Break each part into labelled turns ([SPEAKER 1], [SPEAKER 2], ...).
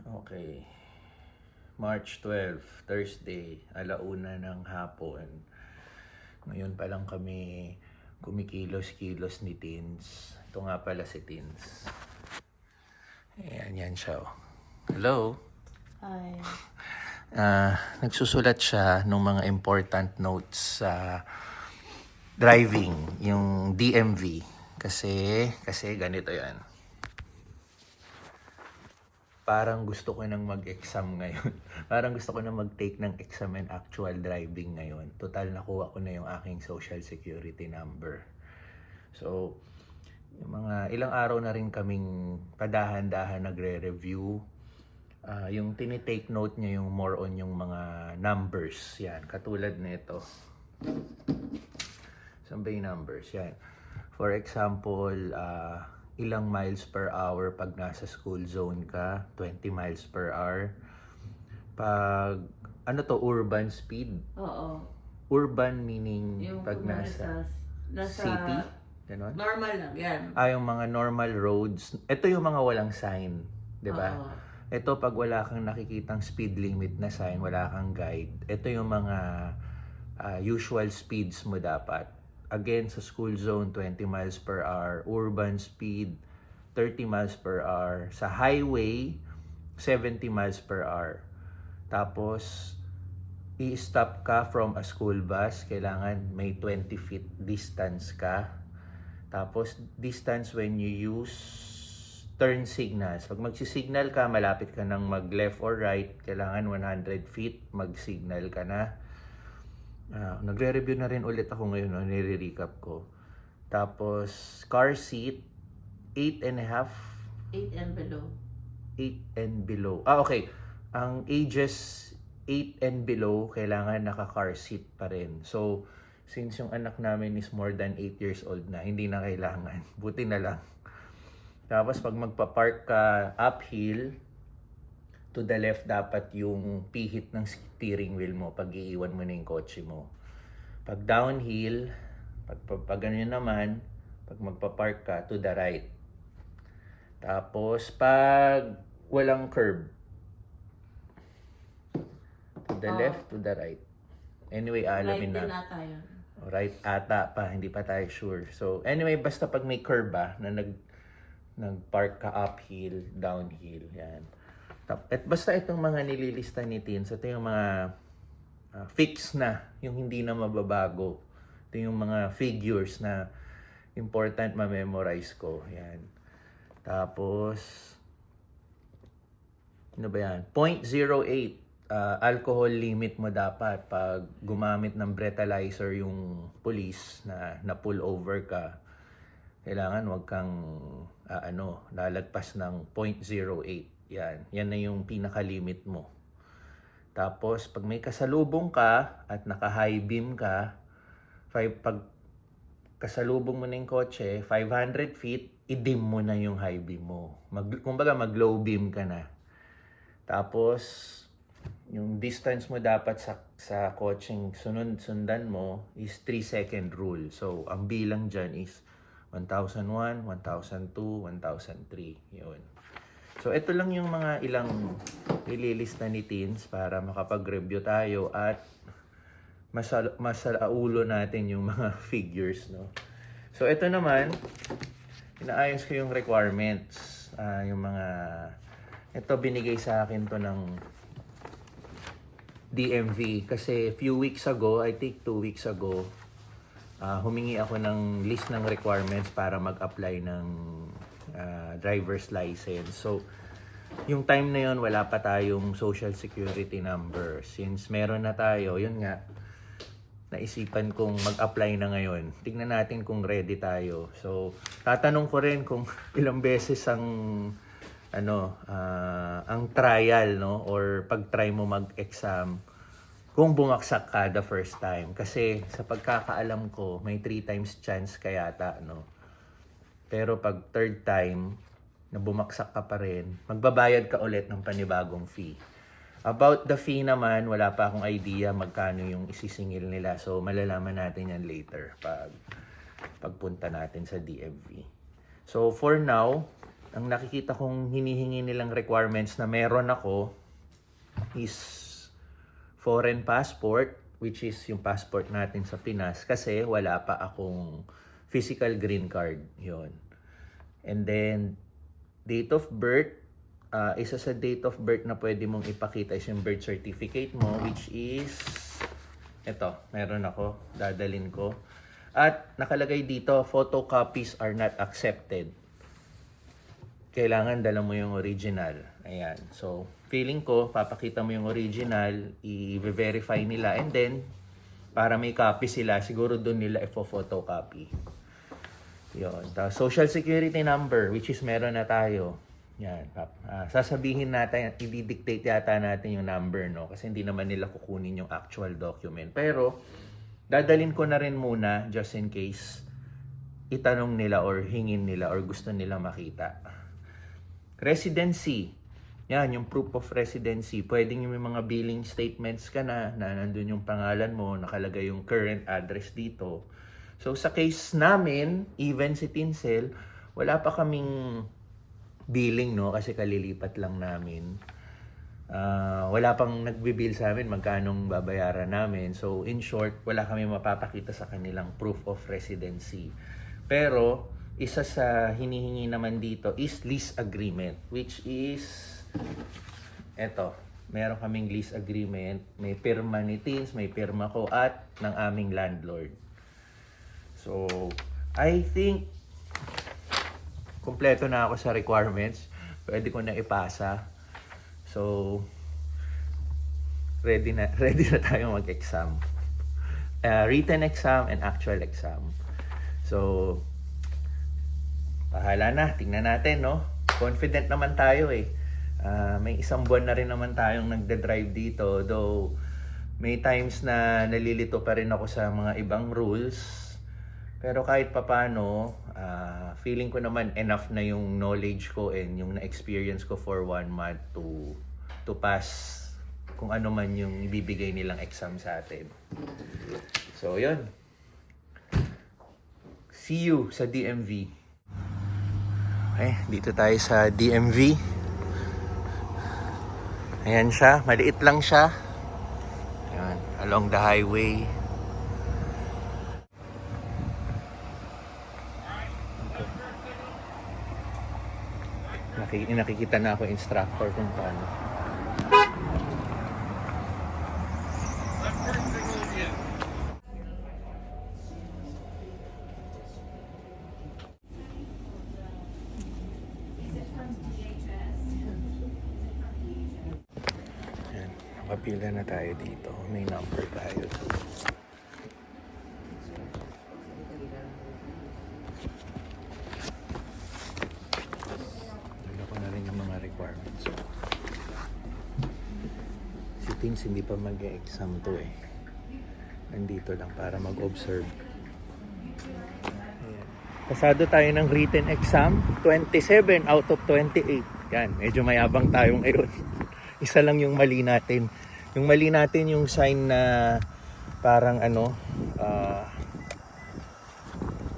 [SPEAKER 1] Okay. March 12, Thursday, 1:00 ng hapon. Ngayon pa lang kami kumikilos-kilos ni Teens. Ito nga pala si Teens. Ayan, yan siya. Oh. Hello?
[SPEAKER 2] Ay,
[SPEAKER 1] Nagsusulat siya ng mga important notes sa driving, yung DMV. Kasi ganito yan. Parang gusto ko nang mag-exam ngayon. Parang gusto ko na mag-take ng exam and actual driving ngayon. Total, nakuha ko na yung aking social security number. So, yung mga ilang araw na rin kaming padahan-dahan nagre-review. Yung tinitake note niya yung more on yung mga numbers. Yan, katulad nito. Saan ba yung numbers? Yan. For example, ilang miles per hour pag nasa school zone ka, 20 miles per hour. Pag, urban speed?
[SPEAKER 2] oo.
[SPEAKER 1] Urban meaning
[SPEAKER 2] Yung
[SPEAKER 1] pag nasa city? Ganon?
[SPEAKER 2] normal lang, yan.
[SPEAKER 1] Yung mga normal roads. Ito yung mga walang sign, 'di ba?
[SPEAKER 2] Oo.
[SPEAKER 1] Ito pag wala kang nakikitang speed limit na sign, wala kang guide. Ito yung mga usual speeds mo dapat. Again, sa school zone, 20 miles per hour. Urban speed, 30 miles per hour. Sa highway, 70 miles per hour. Tapos, i-stop ka from a school bus, kailangan may 20 feet distance ka. Tapos, distance when you use turn signals. Pag magsisignal ka, malapit ka ng mag-left or right, kailangan 100 feet, mag-signal ka na. Nagre-review na rin ulit ako ngayon, nire-recap ko. Tapos, car seat, 8.5.
[SPEAKER 2] 8 and below.
[SPEAKER 1] 8 and below. Okay. Ang ages 8 and below, kailangan naka-car seat pa rin. So, since yung anak namin is more than 8 years old na, hindi na kailangan. Buti na lang. Tapos, pag magpa-park ka uphill, to the left dapat yung pihit ng steering wheel mo pag iiwan mo na yung kotse mo. Pag downhill, pag ganyan naman, pag magpa-park ka, to the right. Tapos, pag walang curb, to the left, to the right. Anyway, alamin
[SPEAKER 2] Right din
[SPEAKER 1] na.
[SPEAKER 2] ata yun.
[SPEAKER 1] Right ata pa, hindi pa tayo sure. So, anyway, basta pag may curb na nag-park ka uphill, downhill, yan. At basta itong mga nililista ni Teens, ito yung mga fix na, yung hindi na mababago. Ito yung mga figures na important ma-memorize ko. Yan. Tapos, ano ba yan? 0.08 alcohol limit mo dapat pag gumamit ng breathalyzer yung police na pull over ka. Kailangan wag kang lalagpas ng 0.08. Yan na yung pinaka-limit mo. Tapos, pag may kasalubong ka at naka-high beam ka, pag kasalubong mo na yung kotse, 500 feet, i-dim mo na yung high beam mo. Kumbaga, mag-low beam ka na. Tapos, yung distance mo dapat sa kotseng sundan mo is 3-second rule. So, ang bilang dyan is 1001, 1002, 1003. Yun. So, ito lang yung mga ilang ililista ni Teens para makapag-review tayo at masalaulo natin yung mga figures, no? So, ito naman, inaayos ko yung requirements. Ito binigay sa akin to ng DMV kasi few weeks ago, I think 2 weeks ago, humingi ako ng list ng requirements para mag-apply ng driver's license. So, yung time na yun, wala pa tayong social security number. Since meron na tayo, yun nga, naisipan kong mag-apply na ngayon. Tingnan natin kung ready tayo. So, tatanong ko rin kung ilang beses ang trial, no? Or pag-try mo mag-exam, kung bumagsak ka the first time. Kasi sa pagkakaalam ko, may 3 times chance kayata, no? Pero pag third time, na bumagsak ka pa rin, magbabayad ka ulit ng panibagong fee. About the fee naman, wala pa akong idea magkano yung isisingil nila. So, malalaman natin yan later pagpunta natin sa DMV. So, for now, ang nakikita kong hinihingi nilang requirements na meron ako is foreign passport, which is yung passport natin sa Pinas, kasi wala pa akong physical green card. Yun. And then, date of birth, isa sa date of birth na pwede mong ipakita is yung birth certificate mo, which is, eto, meron ako, dadalin ko. At nakalagay dito, photocopies are not accepted. Kailangan dala mo yung original. Ayan. So, feeling ko, papakita mo yung original, i-verify nila, and then, para may copy sila, siguro doon nila i-photocopy. Yun. Tapos, social security number, which is meron na tayo. Yan. Sasabihin natin, i-dictate yata natin yung number, no? Kasi hindi naman nila kukunin yung actual document. Pero, dadalin ko na rin muna, just in case, itanong nila or hingin nila or gusto nila makita. Residency. Yan, yung proof of residency. Pwedeng yung mga billing statements ka na nandun yung pangalan mo, nakalagay yung current address dito. So, sa case namin, even si Tinsel, wala pa kaming billing, no? Kasi kalilipat lang namin. Wala pang nagbibill sa amin magkanong babayaran namin. So, in short, wala kami mapapakita sa kanilang proof of residency. Pero, isa sa hinihingi naman dito is lease agreement, which is, eto, meron kaming lease agreement. May pirma ni Tins, may pirma ko, at ng aming landlord. So, I think, kumpleto na ako sa requirements. Pwede ko na ipasa. So, ready na tayo mag-exam. Written exam and actual exam. So, bahala na. Tingnan natin, no? Confident naman tayo eh. May isang buwan na rin naman tayong nagda-drive dito. Though, may times na nalilito pa rin ako sa mga ibang rules. Pero kahit papano, feeling ko naman enough na yung knowledge ko and yung na-experience ko for 1 month to pass kung ano man yung ibibigay nilang exam sa atin. So, yun. See you sa DMV. Okay, dito tayo sa DMV. Ayan siya, maliit lang siya. Ayan, along the highway. Nakikita na ako instructor kung paano. Ayan, nakapila na tayo dito. May number tayo. Requirements. Si Tins hindi pa mag-exam to eh. Nandito lang para mag-observe. Ayan. Pasado tayo ng written exam, 27 out of 28. Yan, medyo mayabang tayo ngayon. Isa lang yung mali natin. Yung mali natin yung sign na parang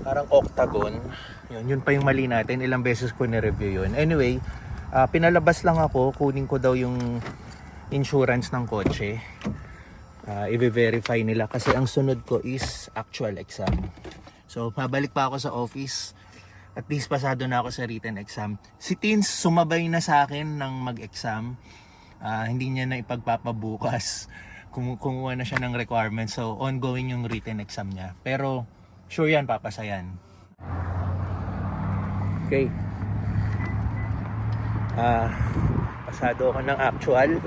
[SPEAKER 1] parang octagon. Yun pa yung mali natin. Ilang beses ko ni-review yun. Anyway, pinalabas lang ako, kunin ko daw yung insurance ng kotse. I-verify nila kasi ang sunod ko is actual exam. So, pabalik pa ako sa office. At least pasado na ako sa written exam. Si Tins sumabay na sa akin ng mag-exam. Hindi niya na ipagpapabukas. Kumuha na siya ng requirements. So, ongoing yung written exam niya. Pero, sure yan, papasa yan. Okay. Pasado ako ng actual.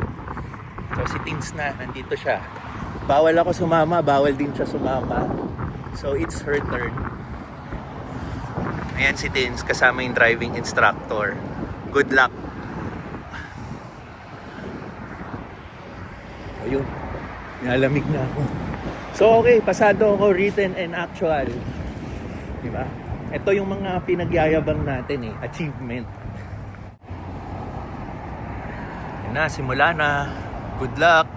[SPEAKER 1] So si Tins na, nandito siya. Bawal ako sumama, bawal din siya sumama. So it's her turn. Ayan si Tins, kasama yung driving instructor. Good luck. Ayun, nalamig na ako. So okay, pasado ako written and actual. Diba? Ito yung mga pinagyayabang natin eh, achievement. Na, simula na. Good luck.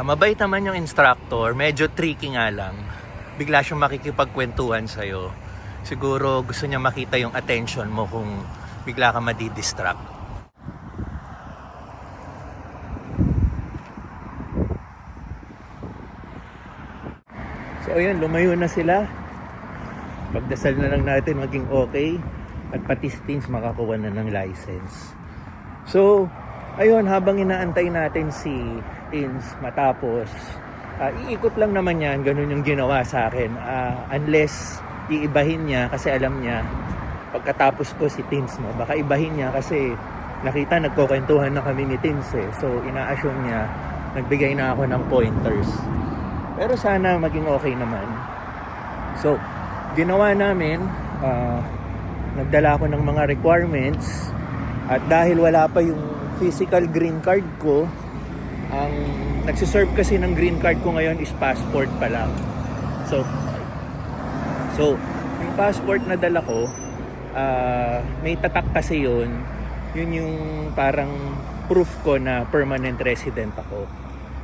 [SPEAKER 1] Mabait naman yung instructor. Medyo tricky nga lang. Bigla siyang makikipagkwentuhan sa'yo. Siguro gusto niya makita yung attention mo kung bigla ka madidistract. So ayun, lumayo na sila. Pagdasal na lang natin maging okay at pati si Teens makakuha na ng license. So ayun, habang inaantay natin si Teens matapos, iikot lang naman yan, ganun yung ginawa sa akin. Unless iibahin niya kasi alam niya pagkatapos ko si Teens mo, baka ibahin niya kasi nakita nagkukwentuhan na kami ni Teens eh. So ina-assume niya nagbigay na ako ng pointers. Pero sana maging okay naman. So ginawa namin, nagdala ako ng mga requirements at dahil wala pa yung physical green card ko, ang nagsiserve kasi ng green card ko ngayon is passport pa lang. So yung passport na dala ko, may tatak kasi yun yung parang proof ko na permanent resident ako.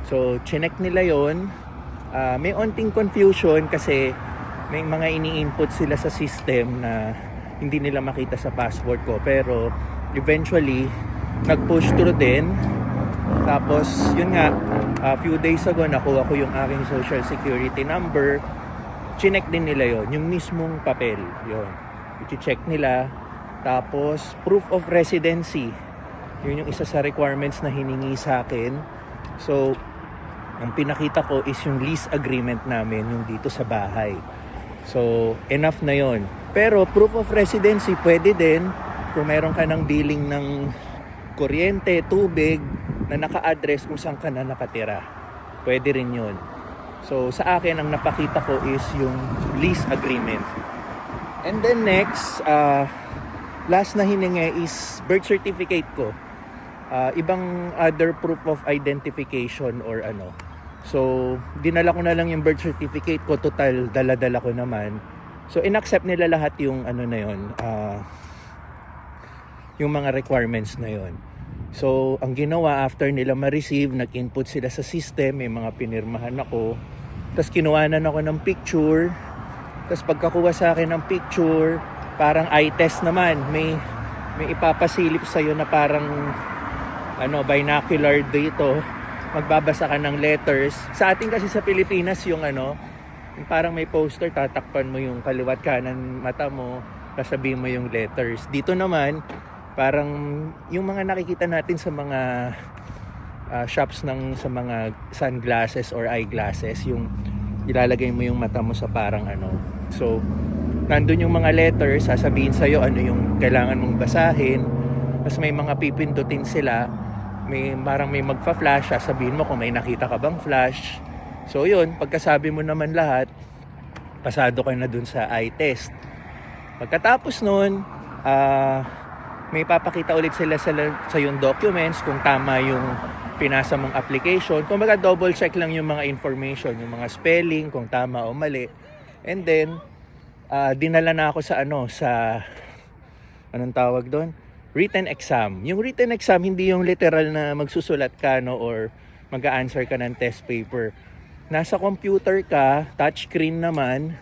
[SPEAKER 1] So chinek nila yun. May onting confusion kasi may mga ini-input sila sa system na hindi nila makita sa passport ko, pero eventually nag-push through din. Tapos yun nga, a few days ago nakuha ko yung aking social security number. Chinek din nila yon, yung mismong papel yon, i-check nila. Tapos proof of residency, yun yung isa sa requirements na hiningi sa akin. So ang pinakita ko is yung lease agreement namin, yung dito sa bahay. So enough na yon. Pero proof of residency pwede din kung meron ka ng billing ng kuryente, tubig na naka-address kung saan ka na nakatira. Pwede rin yun. So sa akin ang napakita ko is yung lease agreement. And then next, last na hiningi is birth certificate ko. Ibang other proof of identification or ano. So dinala ko na lang yung birth certificate ko, total dala-dala ko naman. So inaccept nila lahat yung ano na yun, yung mga requirements na yun. So ang ginawa, after nila ma-receive, nag-input sila sa system, may mga pinirmahan ako, tapos kinuhanan ako ng picture. Tapos pagkakuha sa akin ng picture, parang eye test naman, may ipapasilip sa'yo na parang binocular dito, magbabasa ka ng letters. Sa atin kasi sa Pilipinas yung yung parang may poster, tatakpan mo yung kaliwat kanan mata mo, sasabihin mo yung letters. Dito naman parang yung mga nakikita natin sa mga shops sa mga sunglasses or eyeglasses, yung ilalagay mo yung mata mo sa parang so nandun yung mga letters, sasabihin sa'yo ano yung kailangan mong basahin. Tapos may mga pipindutin sila, may magfa-flash, sasabihin mo kung may nakita ka bang flash. So yun, pagkasabi mo naman lahat, pasado ka na dun sa eye test. Pagkatapos nun, may papakita ulit sila sa yung documents kung tama yung pinasa mong application. Kung baga double check lang yung mga information, yung mga spelling, kung tama o mali. And then dinala na ako sa anong tawag doon? Written exam. Yung written exam, hindi yung literal na magsusulat ka or mag-a-answer ka ng test paper. Nasa computer ka, touchscreen naman.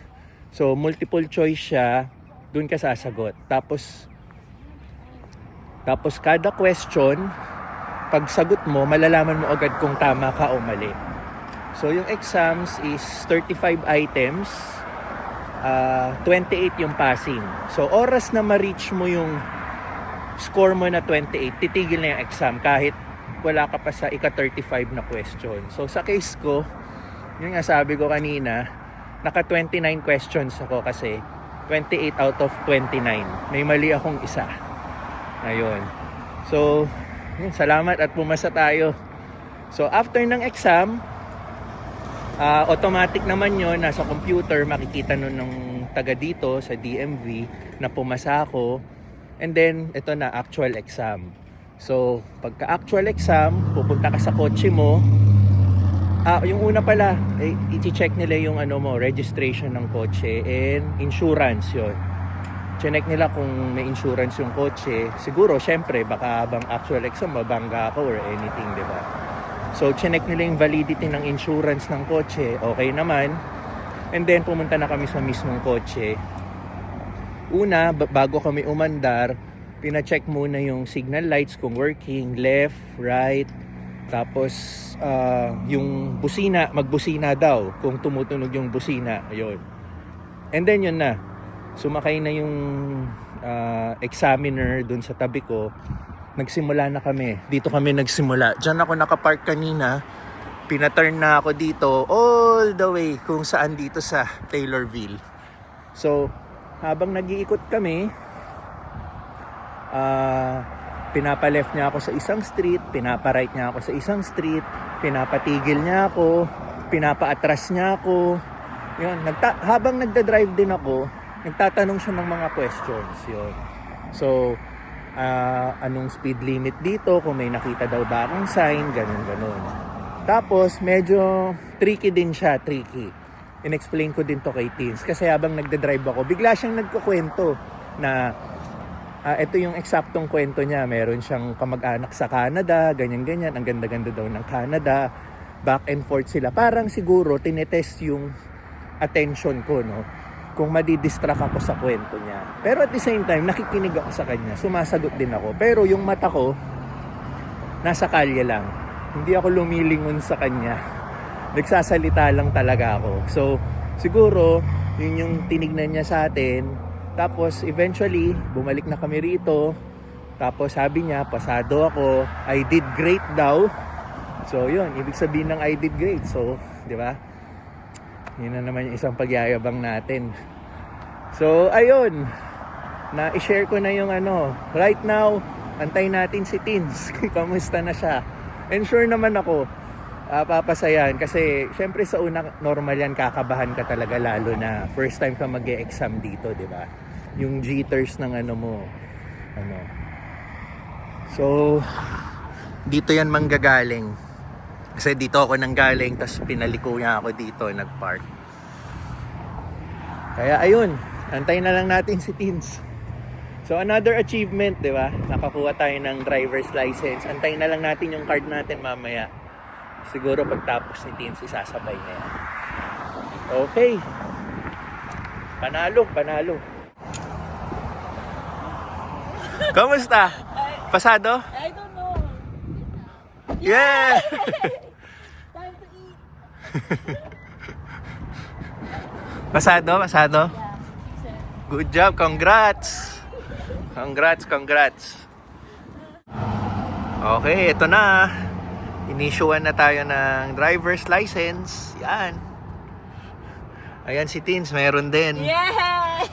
[SPEAKER 1] So multiple choice siya, doon ka sasagot. Tapos kada question, pag sagot mo, malalaman mo agad kung tama ka o mali. So yung exams is 35 items, 28 yung passing. So oras na ma-reach mo yung score mo na 28, titigil na yung exam kahit wala ka pa sa ika-35 na question. So sa case ko, yung nga sabi ko kanina, naka 29 questions ako kasi 28 out of 29. May mali akong isa. Ayun. So, salamat at pumasa tayo. So after ng exam, automatic naman yun, nasa computer, makikita nun ng taga dito sa DMV na pumasa ako. And then, ito na, actual exam. So, pagka actual exam, pupunta ka sa kotse mo. Yung una pala, i-check nila yung registration ng kotse and insurance yon. Check nila kung may insurance yung kotse. Siguro, syempre, baka habang actual exam, mabangga ka or anything, di ba? So, check nila yung validity ng insurance ng kotse. Okay naman. And then, pumunta na kami sa mismong kotse. Una, bago kami umandar, pina-check muna yung signal lights kung working, left, right, tapos yung busina, magbusina daw kung tumutunog yung busina, ayun. And then yun na, sumakay na yung examiner dun sa tabi ko, nagsimula na kami, dito kami nagsimula. Diyan ako nakapark kanina, pinaturn na ako dito all the way kung saan dito sa Taylorville. So, habang nag-iikot kami, pinapa-left niya ako sa isang street, pinapa-right niya ako sa isang street, pinapatigil niya ako, pinapa-atras niya ako. Yun, habang nagda-drive din ako, nagtatanong siya ng mga questions. Yun. So, anong speed limit dito, kung may nakita daw ba akong sign, ganun. Tapos, medyo tricky din siya, tricky. In-explain ko din to kay Teens. Kasi habang nagda-drive ako, bigla siyang nagkukwento na ito yung eksaktong kwento niya. Meron siyang kamag-anak sa Canada, ganyan-ganyan. Ang ganda-ganda daw ng Canada. Back and forth sila. Parang siguro, tinetest yung attention ko, no? Kung madidistract ako sa kwento niya. Pero at the same time, nakikinig ako sa kanya. Sumasagot din ako. Pero yung mata ko, nasa kalye lang. Hindi ako lumilingon sa kanya. Nagsasalita lang talaga ako. So, siguro, yun yung tinignan niya sa atin. Tapos, eventually, bumalik na kami rito. Tapos, sabi niya, pasado ako. I did great daw. So, yun. Ibig sabihin ng I did great. So, di ba? Yun na naman yung isang pagyayabang natin. So, ayun. Na-share ko na yung ano. Right now, antay natin si Teens. Kamusta na siya? And sure naman ako, papasayan. Kasi, syempre sa una, normal yan, kakabahan ka talaga. Lalo na first time ka mag-e-exam dito, di ba? Yung jitters ng ano mo. Ano. So, dito yan manggagaling. Kasi dito ako nanggaling, tapos pinaliko niya ako dito, nagpark. Kaya ayun, antayin na lang natin si Teens. So another achievement, di ba? Nakakuha tayo ng driver's license. Antayin na lang natin yung card natin mamaya. Siguro pagtapos ni Teens, isasabay na yan. Okay. Panalo. Kamusta? Pasado?
[SPEAKER 2] I don't know.
[SPEAKER 1] Yeah!
[SPEAKER 2] Time to eat.
[SPEAKER 1] Pasado?
[SPEAKER 2] Yeah.
[SPEAKER 1] Good job, congrats! Congrats! Okay, ito na. Inisyuan na tayo ng driver's license. Yan. Ayan si Teens, meron din.
[SPEAKER 2] Yay!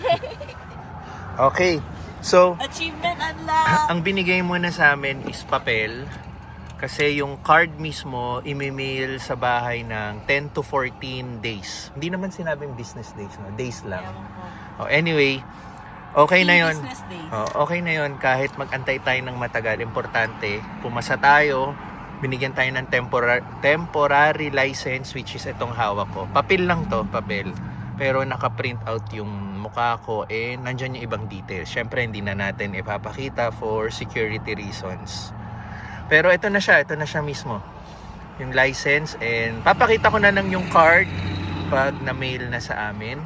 [SPEAKER 1] Okay, so
[SPEAKER 2] Achievement unlocked!
[SPEAKER 1] ang binigay mo na sa amin is papel. Kasi yung card mismo, imi-mail sa bahay ng 10 to 14 days. Hindi naman sinabing business days, no? Days lang. Oh, anyway, okay na yun.
[SPEAKER 2] Business days.
[SPEAKER 1] Okay na yun kahit mag-antay tayo ng matagal. Importante, pumasa tayo, binigyan tayo ng temporary license, which is itong hawak ko. Papel lang to, papel. Pero naka-print out yung mukha ko, nandyan yung ibang details. Syempre, hindi na natin ipapakita for security reasons. Pero ito na siya mismo. Yung license, and papakita ko na lang yung card pag na-mail na sa amin.